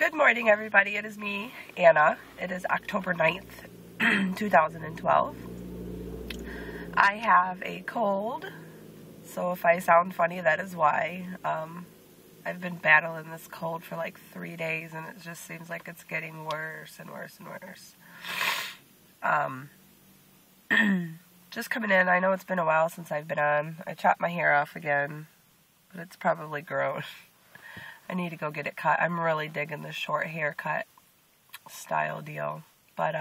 Good morning, everybody. It is me, Anna. It is October 9th, 2012. I have a cold, so if I sound funny, that is why. I've been battling this cold for like 3 days, and it just seems like it's getting worse and worse and worse. Just coming in. I know it's been a while since I've been on. I chopped my hair off again, but it's probably grown. I need to go get it cut. I'm really digging the short haircut style deal. But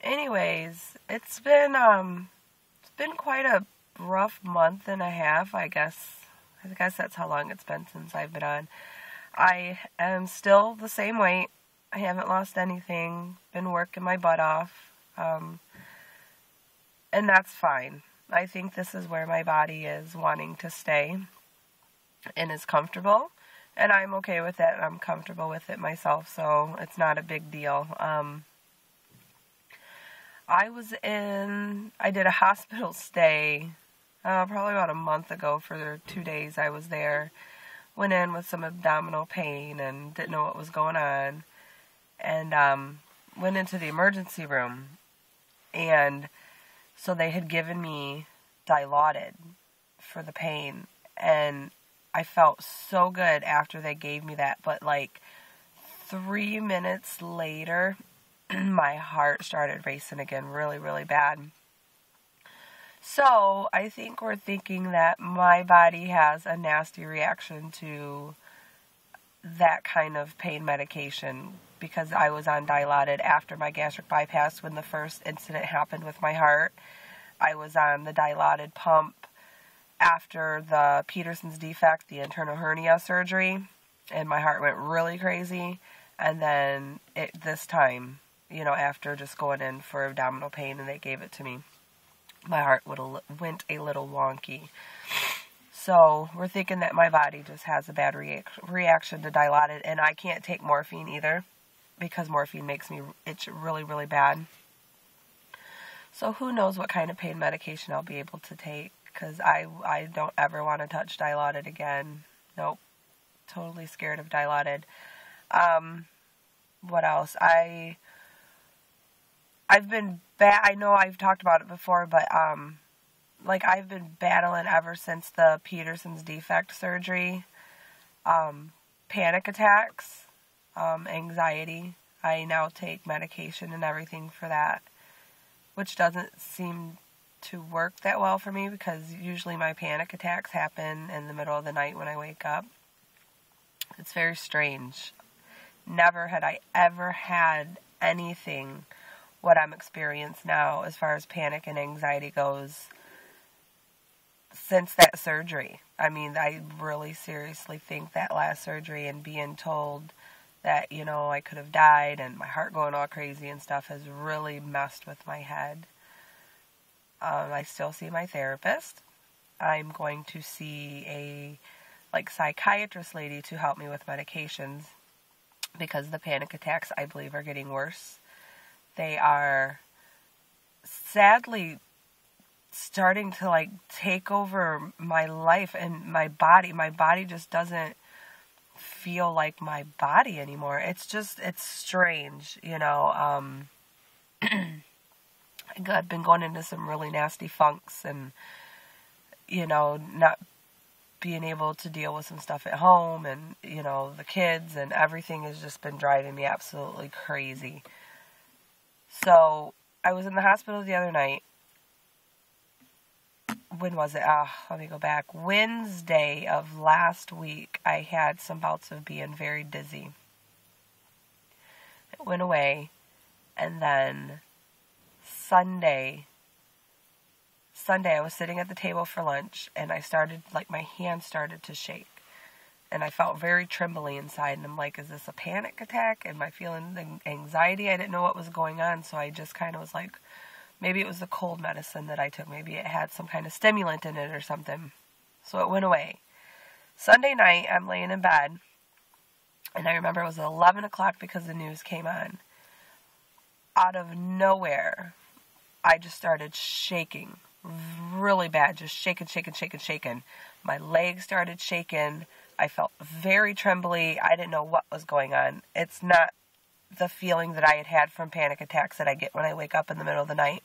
anyways, it's been quite a rough month and a half, I guess. I guess that's how long it's been since I've been on. I am still the same weight. I haven't lost anything. Been working my butt off. And that's fine. I think this is where my body is wanting to stay and is comfortable. And I'm okay with it. I'm comfortable with it myself, so it's not a big deal. I did a hospital stay probably about a month ago for 2 days. I was there. Went in with some abdominal pain and didn't know what was going on. And went into the emergency room. And so they had given me Dilaudid for the pain. And I felt so good after they gave me that, but like 3 minutes later, my heart started racing again really, really bad. So I think we're thinking that my body has a nasty reaction to that kind of pain medication because I was on Dilaudid after my gastric bypass when the first incident happened with my heart. I was on the Dilaudid pump after the Peterson's defect, the internal hernia surgery, and my heart went really crazy. And then this time, after just going in for abdominal pain and they gave it to me, my heart went a little wonky. So we're thinking that my body just has a bad reaction to Dilaudid, and I can't take morphine either because morphine makes me itch really, really bad. So who knows what kind of pain medication I'll be able to take. Because I don't ever want to touch Dilaudid again. Nope. Totally scared of Dilaudid. What else? I've been I know I've talked about it before, but I've been battling ever since the Peterson's defect surgery. Panic attacks, anxiety. I now take medication and everything for that, which doesn't seem to work that well for me because usually my panic attacks happen in the middle of the night when I wake up. It's very strange. Never had I ever had anything what I'm experiencing now as far as panic and anxiety goes since that surgery. I mean, I really seriously think that last surgery and being told that, I could have died and my heart going all crazy and stuff has really messed with my head. I still see my therapist. I'm going to see a psychiatrist lady to help me with medications because the panic attacks, I believe, are getting worse. They are sadly starting to take over my life and my body. My body just doesn't feel like my body anymore. It's strange, I've been going into some really nasty funks and, not being able to deal with some stuff at home and, the kids and everything has just been driving me absolutely crazy. So I was in the hospital the other night. When was it? Let me go back. Wednesday of last week, I had some bouts of being very dizzy. It went away, and then Sunday, I was sitting at the table for lunch, and I started, my hand started to shake, and I felt very trembly inside, and I'm like, is this a panic attack? Am I feeling anxiety? I didn't know what was going on, so I just kind of was like, maybe it was the cold medicine that I took. Maybe it had some kind of stimulant in it or something. So it went away. Sunday night, I'm laying in bed, and I remember it was 11 o'clock because the news came on. Out of nowhere, I just started shaking really bad, just shaking. My legs started shaking. I felt very trembly. I didn't know what was going on. It's not the feeling that I had had from panic attacks that I get when I wake up in the middle of the night.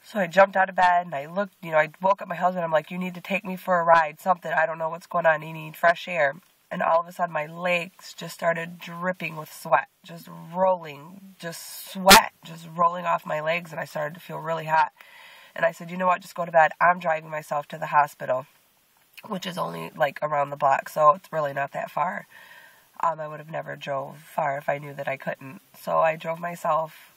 So I jumped out of bed and I looked, I woke up my husband. I'm like, you need to take me for a ride, something. I don't know what's going on. You need fresh air. And all of a sudden my legs just started dripping with sweat, just rolling, just sweat, just rolling off my legs. And I started to feel really hot. And I said, you know what, just go to bed. I'm driving myself to the hospital, which is only like around the block. So it's really not that far. I would have never drove far if I knew that I couldn't. So I drove myself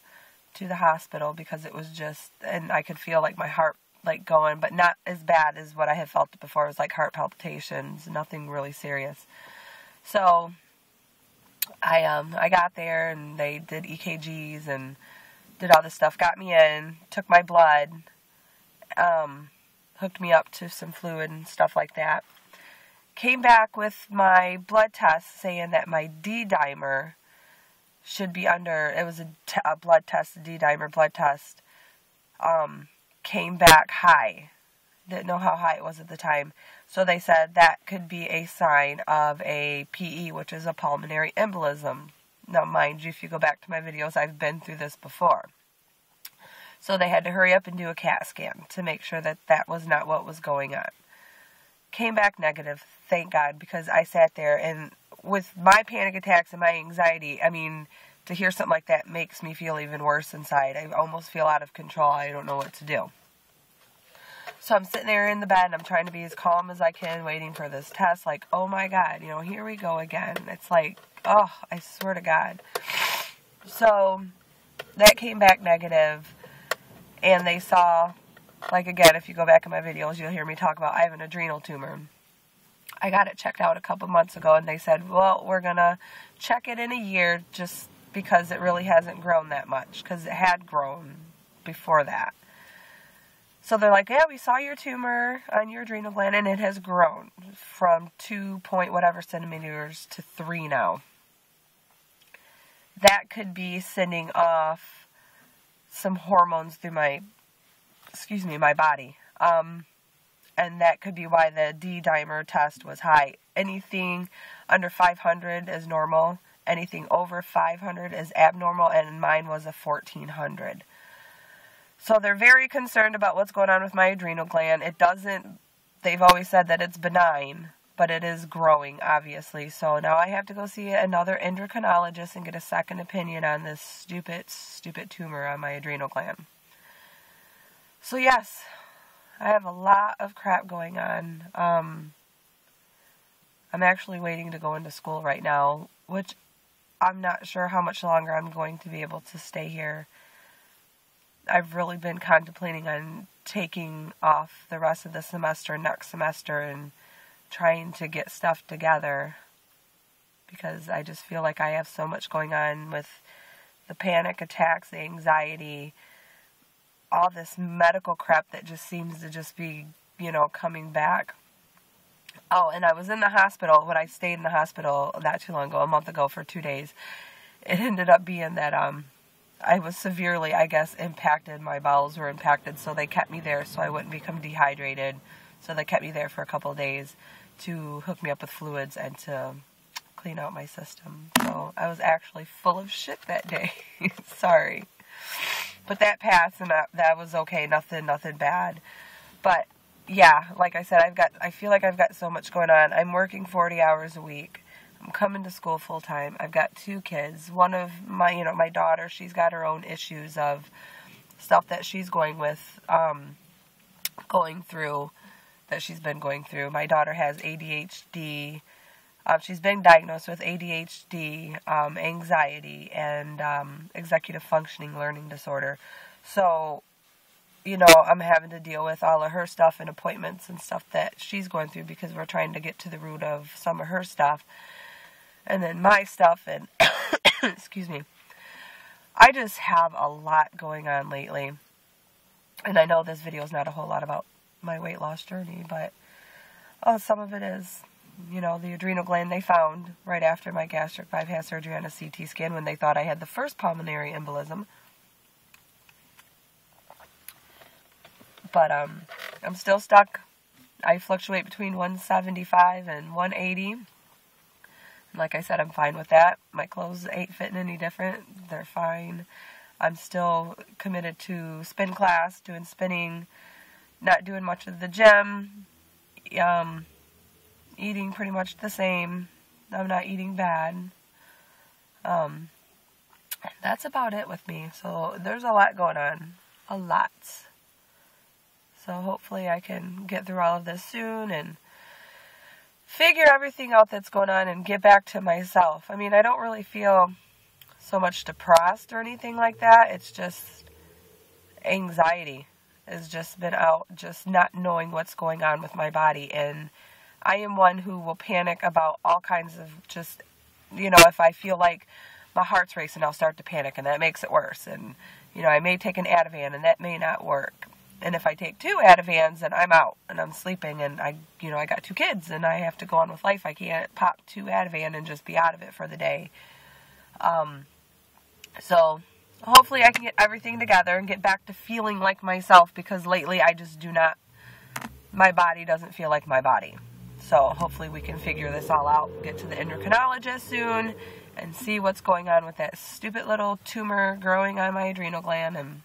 to the hospital because it was just, and I could feel like my heart like going, but not as bad as what I had felt before. It was like heart palpitations, nothing really serious. So I got there and they did EKGs and did all this stuff, got me in, took my blood, hooked me up to some fluid and stuff like that. Came back with my blood test saying that my D-dimer should be under, it was a blood test, a D-dimer blood test, came back high. Didn't know how high it was at the time. So they said that could be a sign of a PE, which is a pulmonary embolism. Now, mind you, if you go back to my videos, I've been through this before. So they had to hurry up and do a CAT scan to make sure that that was not what was going on. Came back negative, thank God, because I sat there and with my panic attacks and my anxiety, I mean, to hear something like that makes me feel even worse inside. I almost feel out of control. I don't know what to do. So I'm sitting there in the bed and I'm trying to be as calm as I can, waiting for this test. Like, oh my God, here we go again. It's like, oh, I swear to God. So that came back negative and they saw, like again, if you go back in my videos, you'll hear me talk about I have an adrenal tumor. I got it checked out a couple months ago and they said, well, we're going to check it in a year just because it really hasn't grown that much because it had grown before that. So they're like, yeah, we saw your tumor on your adrenal gland and it has grown from 2 point whatever centimeters to 3 now. That could be sending off some hormones through my body. And that could be why the D-dimer test was high. Anything under 500 is normal. Anything over 500 is abnormal, and mine was a 1400. So they're very concerned about what's going on with my adrenal gland. They've always said that it's benign, but it is growing, obviously. So now I have to go see another endocrinologist and get a second opinion on this stupid tumor on my adrenal gland. So yes, I have a lot of crap going on. I'm actually waiting to go into school right now, which I'm not sure how much longer I'm going to be able to stay here. I've really been contemplating on taking off the rest of the semester, next semester, and trying to get stuff together because I just feel like I have so much going on with the panic attacks, the anxiety, all this medical crap that just seems to just be, coming back. Oh, and I was in the hospital. When I stayed in the hospital not too long ago, a month ago for 2 days, it ended up being that I was severely, I guess, impacted. My bowels were impacted, so they kept me there so I wouldn't become dehydrated. So they kept me there for a couple of days to hook me up with fluids and to clean out my system. So I was actually full of shit that day. Sorry. But that passed and that was okay. Nothing bad. But yeah, like I said, I feel like I've got so much going on. I'm working 40 hours a week. I'm coming to school full time. I've got 2 kids. One of my, my daughter, she's got her own issues of stuff that she's going through, that she's been going through. My daughter has ADHD. She's been diagnosed with ADHD, anxiety, and executive functioning learning disorder. So, I'm having to deal with all of her stuff and appointments and stuff that she's going through because we're trying to get to the root of some of her stuff. And then my stuff and, excuse me. I just have a lot going on lately. And I know this video is not a whole lot about my weight loss journey, but some of it is. The adrenal gland they found right after my gastric bypass surgery on a CT scan when they thought I had the first pulmonary embolism. But I'm still stuck I fluctuate between 175 and 180. Like I said, I'm fine with that. My clothes ain't fitting any different. They're fine. I'm still committed to spin class, doing spinning, not doing much of the gym, eating pretty much the same. I'm not eating bad. That's about it with me. So there's a lot going on. A lot. So hopefully I can get through all of this soon and figure everything out that's going on and get back to myself. I mean, I don't really feel so much depressed or anything like that. It's just anxiety has just been out, just not knowing what's going on with my body. And I am one who will panic about all kinds of just, if I feel like my heart's racing, I'll start to panic, and that makes it worse. And, I may take an Ativan, and that may not work. And if I take 2 Ativans, then I'm out, and I'm sleeping, and I got 2 kids, and I have to go on with life. I can't pop 2 Ativan and just be out of it for the day. So hopefully I can get everything together and get back to feeling like myself, because lately I just my body doesn't feel like my body. So hopefully we can figure this all out, get to the endocrinologist soon, and see what's going on with that stupid little tumor growing on my adrenal gland, and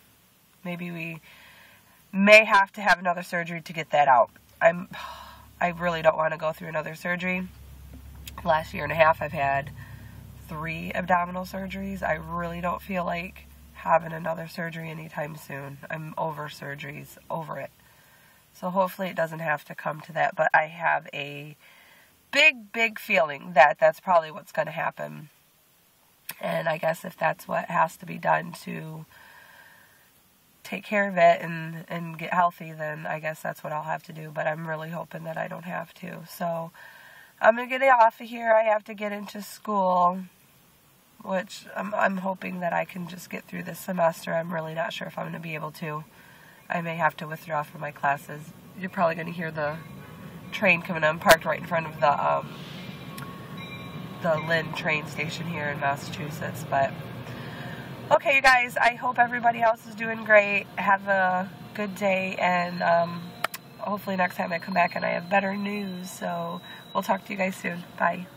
maybe we may have to have another surgery to get that out. I really don't want to go through another surgery. Last year and a half I've had 3 abdominal surgeries. I really don't feel like having another surgery anytime soon. I'm over surgeries, over it. So hopefully it doesn't have to come to that, but I have a big feeling that that's probably what's going to happen. And I guess if that's what has to be done to take care of it and get healthy, then I guess that's what I'll have to do. But I'm really hoping that I don't have to. So I'm going to get off of here. I have to get into school, which I'm hoping that I can just get through this semester. I'm really not sure if I'm going to be able to. I may have to withdraw from my classes. You're probably going to hear the train coming. I'm parked right in front of the Lynn train station here in Massachusetts. But okay, you guys, I hope everybody else is doing great. Have a good day, and hopefully next time I come back and I have better news. So we'll talk to you guys soon. Bye.